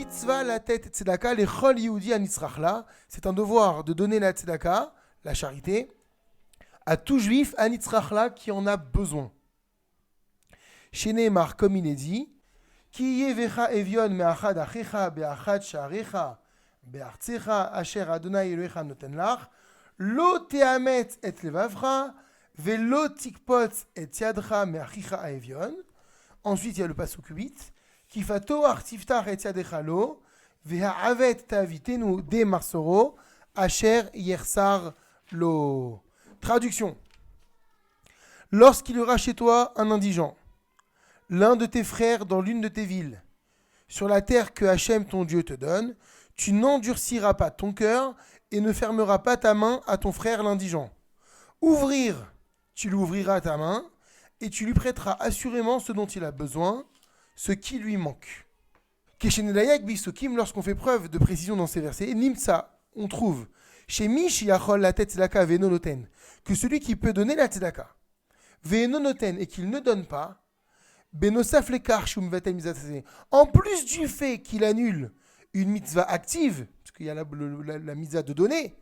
mitzvah la tête tzedaka lechol yehudi anitzrachla. C'est un devoir de donner la tzedaka, la charité, à tout juif anitzrachla qui en a besoin. Chez Neymar, comme il est dit, Ki yevecha evion me'achad achecha be'achad sha'arecha be'artzecha asher Adonai Elohecha noten lach lo te'amet et levavcha ve'lo tikpot et yadcha me'achicha aevion. Ensuite, il y a le pasuk 8. Kifato artiftar et yadecha lo ve'ha'avet ta'avitenu de marsoro asher yersar lo. Traduction. Lorsqu'il y aura chez toi un indigent, l'un de tes frères dans l'une de tes villes, sur la terre que Hachem ton Dieu te donne, tu n'endurciras pas ton cœur et ne fermeras pas ta main à ton frère l'indigent. Ouvrir, tu lui ouvriras ta main et tu lui prêteras assurément ce dont il a besoin, ce qui lui manque. Keshenedayak bisokim, lorsqu'on fait preuve de précision dans ces versets, nimtsa, on trouve, chez Mish yachol la tête tzedaka ve'enonoten, que celui qui peut donner la tzedaka, ve'enonoten, et qu'il ne donne pas, benosaf lekar shum vatel mitzvah, en plus du fait qu'il annule une mitzvah active, parce qu'il y a la mitzvah de donner,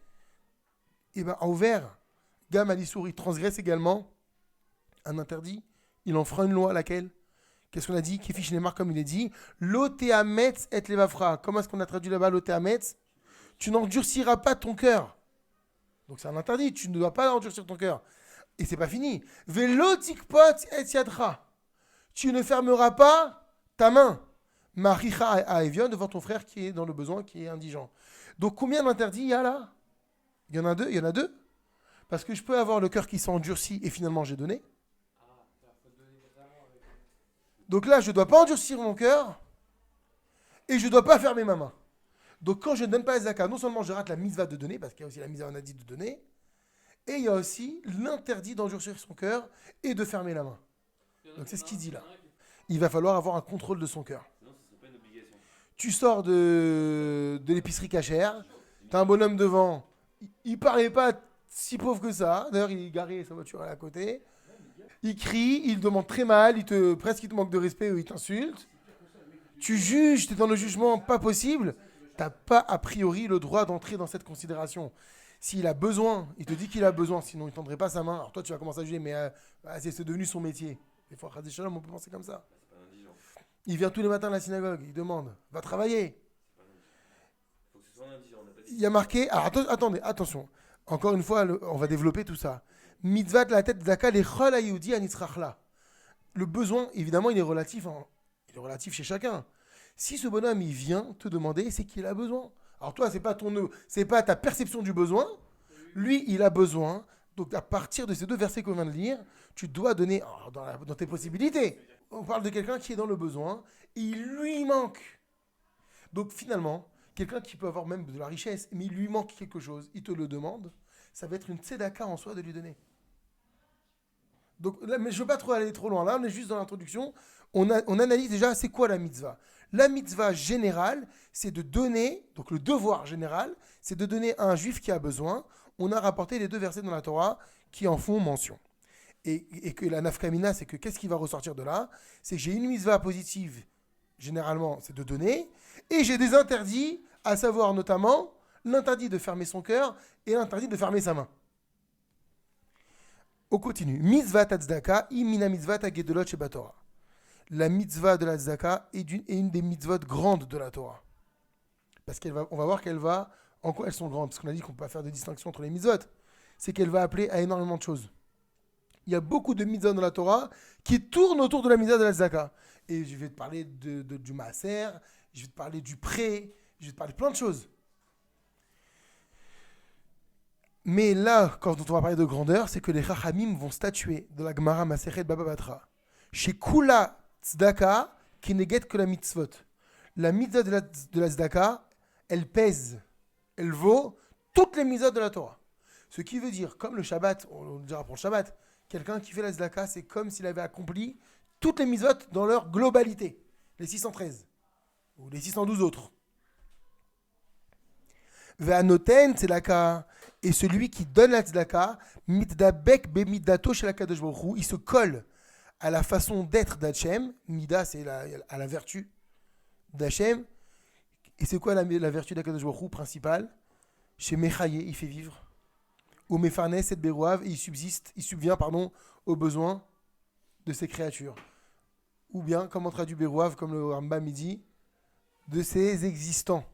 et bien envers Gam Alissour, il transgresse également un interdit, il enfreint une loi, laquelle? Qu'est-ce qu'on a dit? Kefish Neymar, comme il est dit, l'otéametz et levavra. Comment est-ce qu'on a traduit là-bas l'otéametz? Tu n'endurciras pas ton cœur. Donc c'est un interdit, tu ne dois pas endurcir ton cœur. Et c'est pas fini. Velotikpot et yadra. Tu ne fermeras pas ta main. Maricha à Evion devant ton frère qui est dans le besoin, qui est indigent. Donc combien d'interdits il y a là? Il y en a deux. Parce que je peux avoir le cœur qui s'endurcit et finalement j'ai donné. Donc là, je ne dois pas endurcir mon cœur et je ne dois pas fermer ma main. Donc quand je ne donne pas les zakah, non seulement je rate la mitzvah de donner, parce qu'il y a aussi la mitzvah on a dit de donner, et il y a aussi l'interdit d'endurcir son cœur et de fermer la main. Donc c'est ce qu'il dit là. Il va falloir avoir un contrôle de son cœur. Tu sors de l'épicerie cachère, tu as un bonhomme devant, il ne paraît pas si pauvre que ça, d'ailleurs il est garé, sa voiture est à côté, il crie, il demande très mal, presque il te manque de respect ou il t'insulte, tu juges, tu es dans le jugement pas possible, tu n'as pas a priori le droit d'entrer dans cette considération. S'il a besoin, il te dit qu'il a besoin, sinon il ne tendrait pas sa main, alors toi tu vas commencer à juger, mais c'est devenu son métier. Des fois, on peut penser comme ça. Il vient tous les matins à la synagogue, il demande, va travailler. Il y a marqué, alors attendez, attention, encore une fois, on va développer tout ça. Mitzvah de la tête zaka lechol hayehudi anitzrachla. Le besoin, évidemment, il est relatif chez chacun. Si ce bonhomme, il vient te demander, c'est qu'il a besoin. Alors toi, c'est pas ta perception du besoin. Lui, il a besoin. Donc à partir de ces deux versets qu'on vient de lire, tu dois donner dans tes possibilités. On parle de quelqu'un qui est dans le besoin, et il lui manque. Donc finalement, quelqu'un qui peut avoir même de la richesse, mais il lui manque quelque chose, il te le demande, ça va être une tzedaka en soi de lui donner. Donc là, mais je ne veux pas trop aller trop loin. Là, on est juste dans l'introduction. On analyse déjà c'est quoi la mitzvah. La mitzvah générale, c'est de donner, donc le devoir général, c'est de donner à un juif qui a besoin. On a rapporté les deux versets dans la Torah qui en font mention. Et que la nafkamina, c'est que qu'est-ce qui va ressortir de là? C'est que j'ai une mitzvah positive, généralement, c'est de donner, et j'ai des interdits, à savoir notamment l'interdit de fermer son cœur et l'interdit de fermer sa main. On continue. Mitzvah tzedaka, imina mitzvah gedolot shebatorah. La mitzvah de la tzedaka est une des mitzvot grandes de la Torah. Parce on va voir en quoi elles sont grandes. Parce qu'on a dit qu'on ne peut pas faire de distinction entre les mitzvot. C'est qu'elle va appeler à énormément de choses. Il y a beaucoup de mitzvot dans la Torah qui tournent autour de la mitzvah de la tzedaka. Et je vais te parler du maaser, je vais te parler du prêt, je vais te parler de plein de choses. Mais là, quand on va parler de grandeur, c'est que les Chachamim vont statuer de la Gemara Masechet Baba Batra. Chez Kula Tzedaka, qui n'est que la mitzvot. La mitzvah de la tzedaka, elle pèse, elle vaut toutes les mitzvot de la Torah. Ce qui veut dire, comme le Shabbat, on le dira pour le Shabbat, quelqu'un qui fait la tzedaka, c'est comme s'il avait accompli toutes les mitzvot dans leur globalité. Les 613, ou les 612 autres. Ve'anoten tzedaka, et celui qui donne la tzedaka, mitdabek bemidato shel HaKadosh Baruch Hu, il se colle à la façon d'être d'Hachem. Mida, c'est à la vertu d'Hachem. Et c'est quoi la vertu d'Akadosh Baruch Hu principale? Chez Mechaye, il fait vivre. Ou Mefarnes et Berouav, et il subvient aux besoins de ses créatures. Ou bien, comme on traduit Berouav, comme le Rambam dit, de ses existants.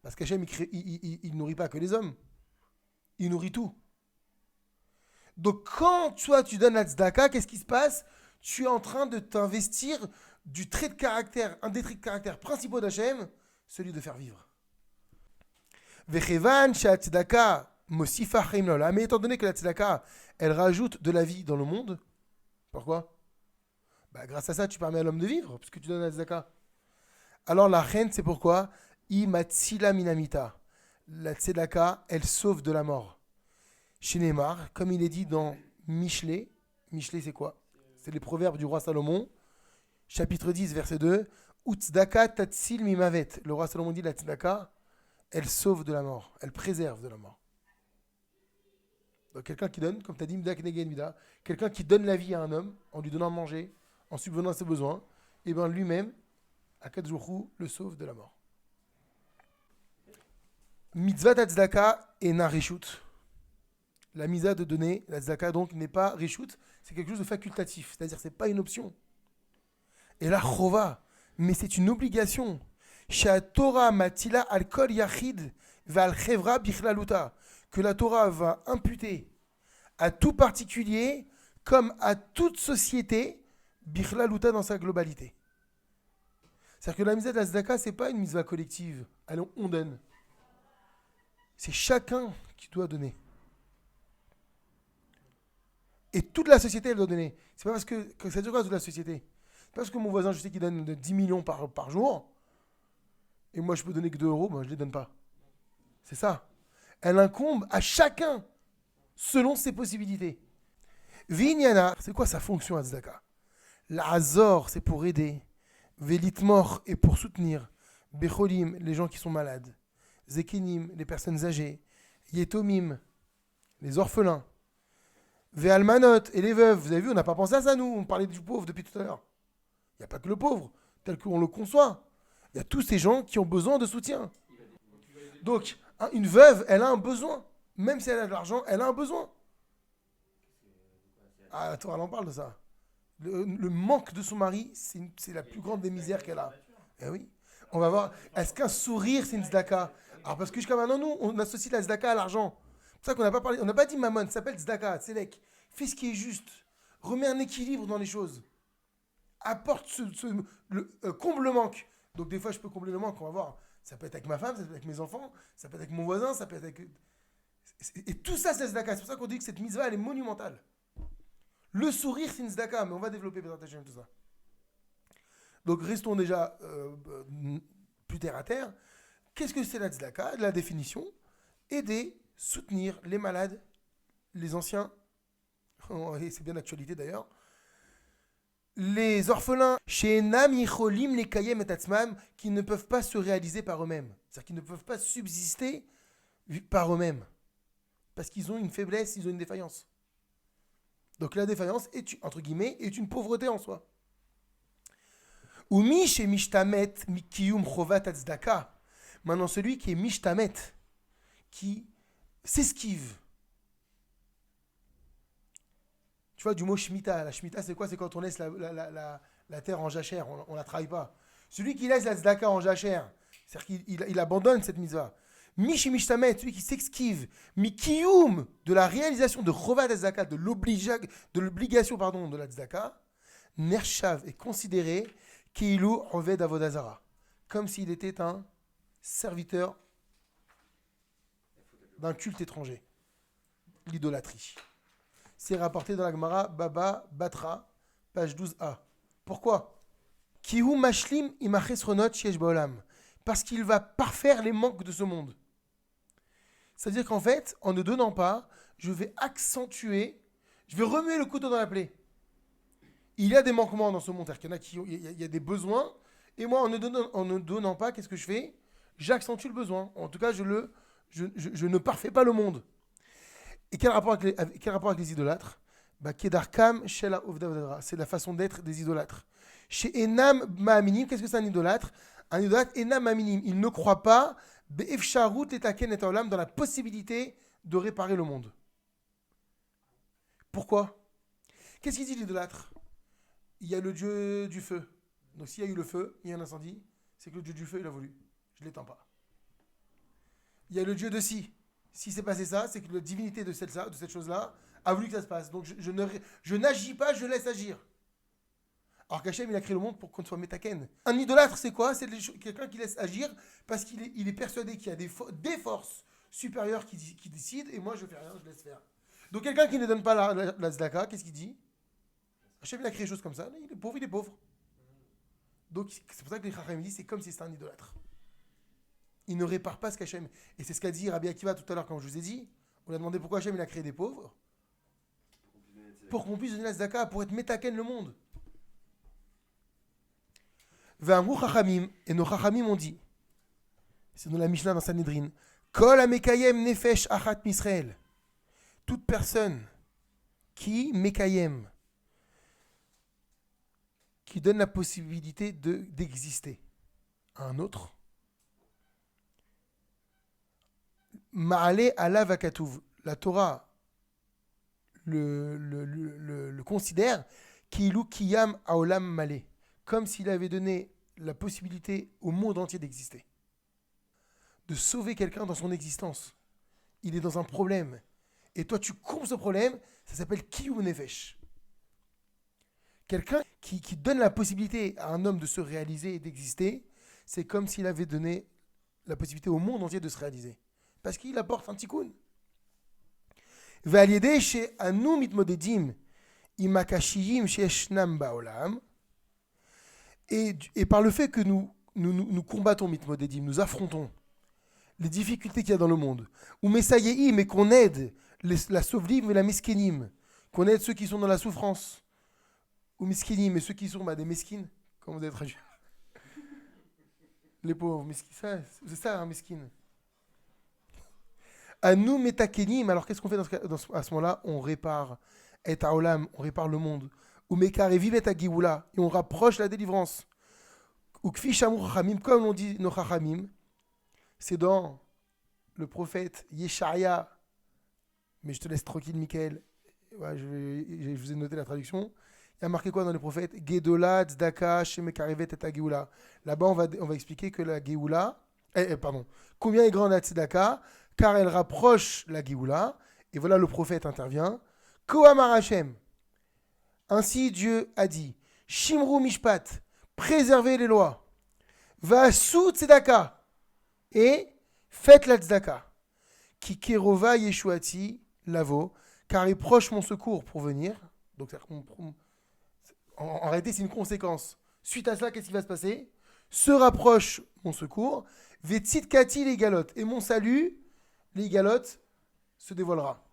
Parce qu'Hachem, il nourrit pas que les hommes. Il nourrit tout. Donc quand toi tu donnes la tzedaka, qu'est-ce qui se passe? Tu es en train de t'investir du trait de caractère, un des traits de caractère principaux d'Hachem, celui de faire vivre. Vechevan she'atzedaka mosifa chaim l'olam. Mais étant donné que la tzedaka, elle rajoute de la vie dans le monde, pourquoi? Grâce à ça, tu permets à l'homme de vivre, puisque tu donnes la tzedaka. Alors la reine, c'est pourquoi? Imatsila minamita. La tzedaka, elle sauve de la mort. Chez Neymar, comme il est dit dans Michelet. Michelet, c'est quoi? C'est les proverbes du roi Salomon, chapitre 10, verset 2. Utzdaka tatsil mimavet. Le roi Salomon dit la tzedaka, elle sauve de la mort, elle préserve de la mort. Donc quelqu'un qui donne, comme tu as dit, quelqu'un qui donne la vie à un homme en lui donnant à manger, en subvenant à ses besoins, et bien lui-même, Akadosh Baruch Hu le sauve de la mort. Mitzvah tzedaka et na reshut. La misa de donner, la tzedaka donc n'est pas reshut, c'est quelque chose de facultatif, c'est-à-dire c'est pas une option. Et la chova, mais c'est une obligation. Sha Torah matila al kol yachid va al chevra bichlaluta, que la Torah va imputer à tout particulier comme à toute société bichlaluta dans sa globalité. C'est-à-dire que la misa de la tzedaka, c'est pas une misa collective. Allons, on donne. C'est chacun qui doit donner. Et toute la société, elle doit donner. C'est pas parce que ça dure quoi toute la société. C'est pas parce que mon voisin, je sais qu'il donne 10 millions par jour, et moi je peux donner que 2 euros, je ne les donne pas. C'est ça. Elle incombe à chacun, selon ses possibilités. Vinyana, c'est quoi sa fonction à tzedaka? La Hazor, c'est pour aider. Velitmor, est pour soutenir. Becholim, les gens qui sont malades. Zekenim, les personnes âgées. Yetomim, les orphelins. Ve'almanot, et les veuves. Vous avez vu, on n'a pas pensé à ça, nous. On parlait du pauvre depuis tout à l'heure. Il n'y a pas que le pauvre, tel qu'on le conçoit. Il y a tous ces gens qui ont besoin de soutien. Donc, une veuve, elle a un besoin. Même si elle a de l'argent, elle a un besoin. Ah, attends, elle en parle de ça. Le manque de son mari, c'est la plus grande des misères qu'elle a. Eh oui. On va voir, est-ce qu'un sourire, c'est une tzedaka? Alors, parce que jusqu'à maintenant, nous, on associe la tzedaka à l'argent. C'est pour ça qu'on n'a pas parlé, on n'a pas dit mammon, ça s'appelle tzedaka, tzedek. Fais ce qui est juste. Remets un équilibre dans les choses. Apporte comble le manque. Donc, des fois, je peux combler le manque, on va voir. Ça peut être avec ma femme, ça peut être avec mes enfants, ça peut être avec mon voisin, ça peut être avec... Et tout ça, c'est tzedaka. C'est pour ça qu'on dit que cette mitzvah, elle est monumentale. Le sourire, c'est une tzedaka, mais on va développer tout ça. Donc, restons déjà plus terre à terre. Qu'est-ce que c'est la tzedaka? La définition: aider, soutenir les malades, les anciens, et c'est bien d'actualité d'ailleurs, les orphelins, chez Namicholim, les Kayem et Atzmam, qui ne peuvent pas se réaliser par eux-mêmes. C'est-à-dire qu'ils ne peuvent pas subsister par eux-mêmes. Parce qu'ils ont une faiblesse, ils ont une défaillance. Donc la défaillance, entre guillemets, est une pauvreté en soi. Ou mish et mishtamet mikiyum chovat tzedaka. Maintenant, celui qui est mishtamet, qui s'esquive. Tu vois, du mot shmita. La shmita, c'est quoi? C'est quand on laisse la terre en jachère, on ne la travaille pas. Celui qui laisse la tzedaka en jachère, c'est-à-dire qu'il abandonne cette mitzvah. Mish et mishtamet, celui qui s'esquive. Mikiyum, de la réalisation de chovat tzedaka, de l'obligation de la tzedaka, nershav est considéré Keilu Oved Avodazara, comme s'il était un serviteur d'un culte étranger, l'idolâtrie. C'est rapporté dans la Gemara Baba Batra, page 12a. Pourquoi? Kihu Mashlim Imachesronot Shesh Baolam, parce qu'il va parfaire les manques de ce monde. C'est-à-dire qu'en fait, en ne donnant pas, je vais accentuer, je vais remuer le couteau dans la plaie. Il y a des manquements dans ce monde, il y a des besoins, et moi, en ne donnant pas, qu'est-ce que je fais? J'accentue le besoin. En tout cas, je ne parfais pas le monde. Et quel rapport avec les idolâtres? Kedarkam Shela Ovda, c'est la façon d'être des idolâtres. Chez Enam Ma'aminim, qu'est-ce que c'est un idolâtre? Un idolâtre, enam aminim, il ne croit pas be'efsharut letaken et olam, dans la possibilité de réparer le monde. Pourquoi? Qu'est-ce qu'il dit l'idolâtre? Il y a le dieu du feu. Donc s'il y a eu le feu, il y a un incendie, c'est que le dieu du feu, il a voulu. Je ne l'étends pas. Il y a le dieu de si. Si c'est passé ça, c'est que la divinité de cette chose-là a voulu que ça se passe. Donc je n'agis pas, je laisse agir. Alors qu'Hachem, il a créé le monde pour qu'on soit métaken. Un idolâtre, c'est quoi? C'est quelqu'un qui laisse agir parce qu'il est persuadé qu'il y a des forces supérieures qui décident et moi, je ne fais rien, je laisse faire. Donc quelqu'un qui ne donne pas la tzedaka, qu'est-ce qu'il dit? Hachem, il a créé des choses comme ça. Il est pauvre, il est pauvre. Donc c'est pour ça que les Chachamim disent c'est comme si c'était un idolâtre. Il ne répare pas ce qu'Hachem. Et c'est ce qu'a dit Rabbi Akiva tout à l'heure, quand je vous ai dit. On a demandé pourquoi Hachem il a créé des pauvres. Pour qu'on puisse donner la tzedaka, pour être métaken le monde. Ve'amru Chachamim, et nos Chachamim ont dit, c'est dans la Mishnah dans Sanhedrin, Kol amekayem nefesh achat misraël. Toute personne qui mekayem, qui donne la possibilité d'exister à un autre, Ma'ale ala vakatuv. La Torah le considère Kilu kiyam aolam male, comme s'il avait donné la possibilité au monde entier d'exister, de sauver quelqu'un dans son existence. Il est dans un problème et toi tu combles ce problème, ça s'appelle Kiyum Nefesh. Quelqu'un qui donne la possibilité à un homme de se réaliser et d'exister, c'est comme s'il avait donné la possibilité au monde entier de se réaliser. Parce qu'il apporte un tikkun. Ve'aliedei she'anu mitmodedim im hakashiyim she'yeshnam ba'olam. Et par le fait que nous combattons mitmodedim, nous affrontons les difficultés qu'il y a dans le monde, ou messayeim, et qu'on aide la sovlim et la meskenim, qu'on aide ceux qui sont dans la souffrance, ou meskenim, et ceux qui sont des meskines, comment vous avez traduit? Les pauvres, meskines, c'est ça, un meskine. À nous metakenim, alors qu'est-ce qu'on fait à ce moment-là? On répare et haolam, on répare le monde. Ou mekar et vivet à Géoula, et on rapproche la délivrance. Ou kfi shamur chachamim, comme l'on dit nos chachamim, c'est dans le prophète Yeshaya, mais je te laisse tranquille, Michael. Ouais, je vous ai noté la traduction. Il y a marqué quoi dans le prophète? Gedola, tzedaka, shemekarevet et Géoula. Là-bas, on va expliquer que la Géoula, combien est grande la tzedaka, car elle rapproche la Géoula. Et voilà, le prophète intervient. Kohamar Hashem. Ainsi Dieu a dit, Shimru Mishpat, préservez les lois. Vasu tzedaka, et faites la tzedaka. Ki kerova yeshuati lavo, car est proche mon secours pour venir. Donc en réalité, c'est une conséquence. Suite à cela, qu'est-ce qui va se passer? Se rapproche mon secours. Vetzit kati les galotes, et mon salut, les galotes, se dévoilera.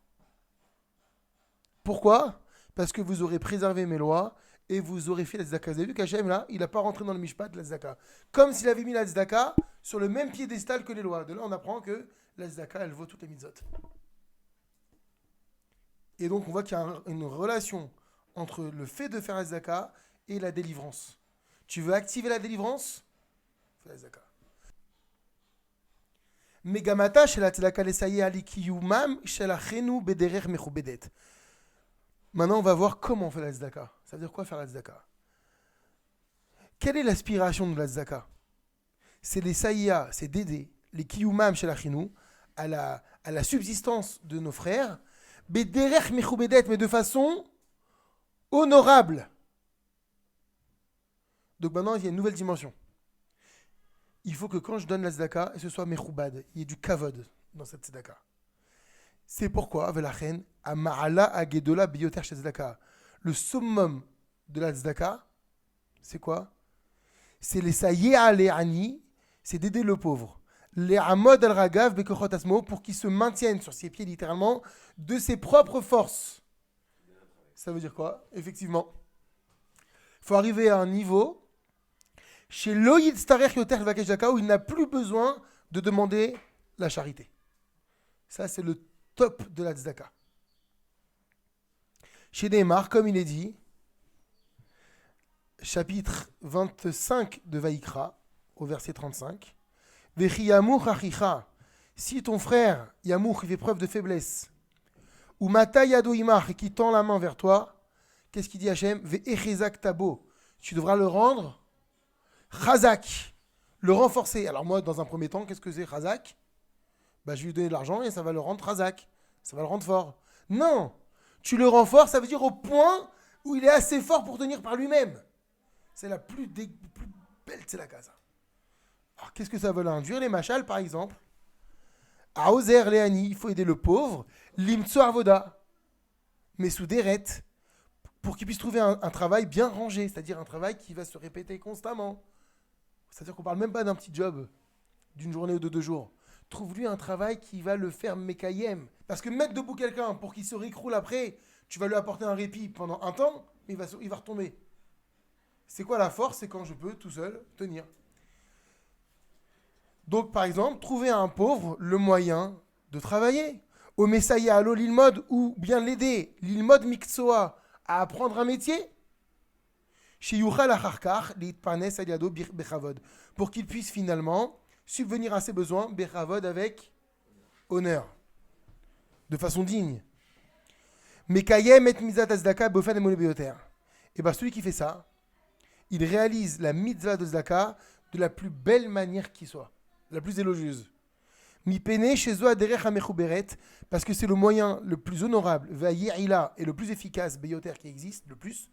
Pourquoi? Parce que vous aurez préservé mes lois et vous aurez fait la tzedaka. Vous avez vu qu'Hachem, là, il n'a pas rentré dans le mishpat, la tzedaka. Comme s'il avait mis la tzedaka sur le même piédestal que les lois. De là, on apprend que la tzedaka, elle vaut toutes les mitzvot. Et donc, on voit qu'il y a une relation entre le fait de faire la tzedaka et la délivrance. Tu veux activer la délivrance? Fais la tzedaka. Megamata shel tzedaka lesaye alikiyumam shel achenu bederech mechubedet. Maintenant, on va voir comment on fait la tzedaka. Ça veut dire quoi faire la tzedaka? Quelle est l'aspiration de la tzedaka? C'est les saïa, c'est d'aider les kiyumam shel achenu à la subsistance de nos frères, bederech mechubedet, mais de façon honorable. Donc maintenant, il y a une nouvelle dimension. Il faut que quand je donne la tzedaka, ce soit mechubad, il y ait du kavod dans cette tzedaka. C'est pourquoi, velachen, ama'ala agedola biyoter tzedaka. Le summum de la tzedaka, c'est quoi? C'est les saïa les ani, c'est d'aider le pauvre. Les amod al ragav bekochot asmo, pour qu'il se maintienne sur ses pieds littéralement de ses propres forces. Ça veut dire quoi? Effectivement, il faut arriver à un niveau chez Loïd Starer Yoter Vakesh Daka où il n'a plus besoin de demander la charité. Ça, c'est le top de la tzedaka. Chez Neymar, comme il est dit, chapitre 25 de Vaïkra, au verset 35. Vechi yamuch achicha, si ton frère yamuch il fait preuve de faiblesse, ou mata yado imach et qui tend la main vers toi, qu'est-ce qu'il dit Hachem? Ve'echezak tabo, tu devras le rendre chazak, le renforcer. Alors moi, dans un premier temps, qu'est-ce que c'est chazak? Je vais lui donner de l'argent et ça va le rendre chazak, ça va le rendre fort. Non, tu le renforces, ça veut dire au point où il est assez fort pour tenir par lui-même. C'est la plus belle tzedaka, ça. Alors, qu'est-ce que ça veut induire? Les machal, par exemple. À Ozer Léani, il faut aider le pauvre. Limtso avoda. Mais sous deret, pour qu'il puisse trouver un travail bien rangé, c'est-à-dire un travail qui va se répéter constamment. C'est-à-dire qu'on ne parle même pas d'un petit job d'une journée ou de 2 jours. Trouve-lui un travail qui va le faire mekayem. Parce que mettre debout quelqu'un pour qu'il se récroule après, tu vas lui apporter un répit pendant un temps, mais il va retomber. C'est quoi la force? C'est quand je peux tout seul tenir. Donc, par exemple, trouver à un pauvre le moyen de travailler. Au Messaïa, allo l'ilmod, ou bien l'aider, l'ilmod miksoa, à apprendre un métier. Chez Yuchal Acharkar, l'itpanes aliado bechavod, pour qu'il puisse finalement subvenir à ses besoins, bechavod, avec honneur, de façon digne. Mekayem et mizat azdaka bofen emole beyoter. Et bien, celui qui fait ça, il réalise la mitzvah de tzedaka de la plus belle manière qui soit, la plus élogieuse. Mi pene shezo aderech hamechuberet, parce que c'est le moyen le plus honorable, ve'yirila, et le plus efficace, beyoter, qui existe, le plus,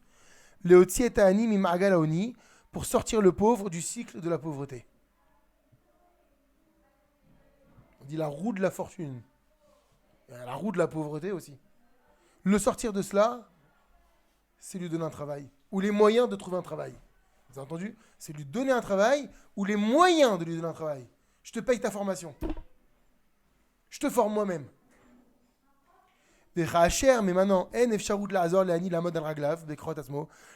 leotzi et ta'ani mi ma'agal haoni, pour sortir le pauvre du cycle de la pauvreté. On dit la roue de la fortune. Il y a la roue de la pauvreté aussi. Le sortir de cela, c'est lui donner un travail, ou les moyens de trouver un travail. Vous avez entendu? C'est lui donner un travail, ou les moyens de lui donner un travail. Je te paye ta formation. Je te forme moi-même. Mais maintenant,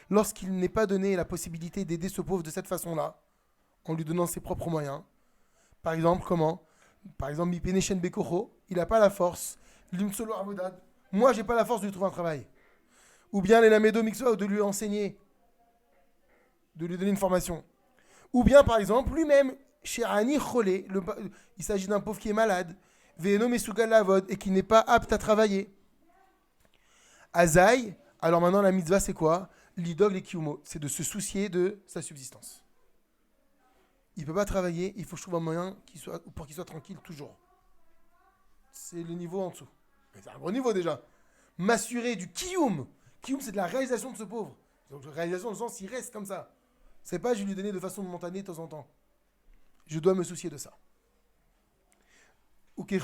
lorsqu'il n'est pas donné la possibilité d'aider ce pauvre de cette façon-là, en lui donnant ses propres moyens, par exemple, comment? Par exemple, il n'a pas la force. Moi, j'ai pas la force de lui trouver un travail. Ou bien les lamedo mixo, de lui enseigner, de lui donner une formation. Ou bien, par exemple, lui-même, chez Ani Cholé, il s'agit d'un pauvre qui est malade, Veeno Mesugal Lavod, et qui n'est pas apte à travailler. Azaï, alors maintenant la mitzvah c'est quoi? L'idog les kiumo, c'est de se soucier de sa subsistance. Il ne peut pas travailler, il faut que je trouve un moyen pour qu'il soit tranquille toujours. C'est le niveau en dessous. C'est un gros niveau déjà. M'assurer du kiyum. Kiyum, c'est de la réalisation de ce pauvre. Donc, réalisation, dans le sens, il reste comme ça. C'est pas je lui donner de façon momentanée de temps en temps. Je dois me soucier de ça. Et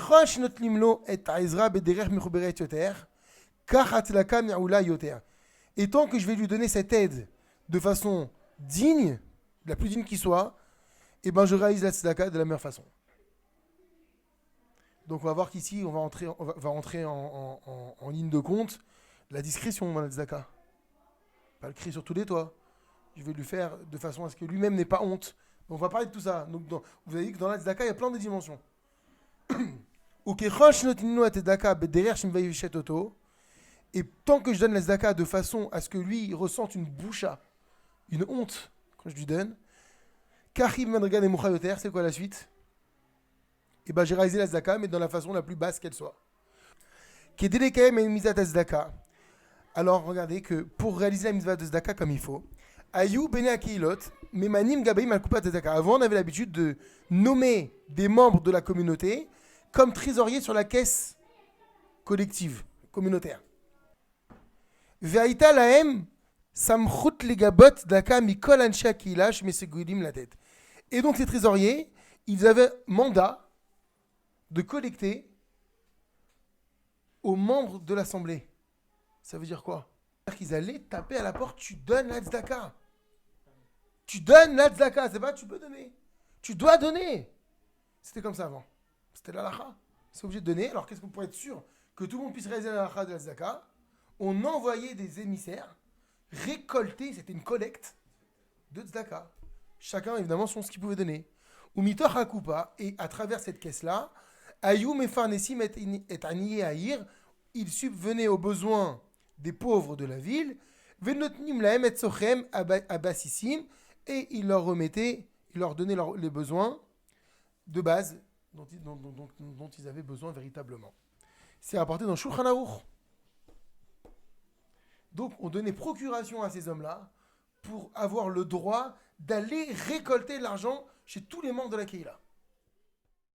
tant que je vais lui donner cette aide de façon digne, la plus digne qui soit, et ben je réalise la tzedaka de la meilleure façon. Donc on va voir qu'ici, on va entrer en ligne de compte la discrétion dans la tzedaka. Pas le cri sur tous les toits. Je vais lui faire de façon à ce que lui-même n'ait pas honte. Donc on va parler de tout ça. Donc vous avez vu que dans la tzedaka, il y a plein de dimensions. Et tant que je donne la tzedaka de façon à ce que lui il ressente une boucha, une honte quand je lui donne, c'est quoi la suite? Et ben j'ai réalisé la tzedaka, mais dans la façon la plus basse qu'elle soit. Alors regardez que pour réaliser la mitzvah de tzedaka comme il faut, avant on avait l'habitude de nommer des membres de la communauté comme trésoriers sur la caisse collective, communautaire. Ve'aita lahem samchut legabot daka mikol anshe hakila shemesegulim la tête. Et donc ces trésoriers, ils avaient mandat de collecter aux membres de l'assemblée. Ça veut dire quoi? C'est-à-dire qu'ils allaient taper à la porte, tu donnes la tzedaka. Tu donnes la tzedaka, c'est pas tu peux donner. Tu dois donner. C'était comme ça avant. C'était l'halakha. C'est obligé de donner. Alors qu'est-ce qu'on pourrait être sûr que tout le monde puisse réaliser l'halakha de la tzedaka? On envoyait des émissaires récolter, c'était une collecte de tzedaka. Chacun évidemment son ce qu'il pouvait donner. Ou mitoch hakupa, et à travers cette caisse-là, ayou mefarnesim et aniye haïr, il subvenait aux besoins des pauvres de la ville, venotnim lahem et sochem abassissim, et il leur remettait il leur donnait les besoins de base dont ils avaient besoin véritablement. C'est rapporté dans Shulchan Aruch. Donc on donnait procuration à ces hommes-là pour avoir le droit d'aller récolter de l'argent chez tous les membres de la Keïla.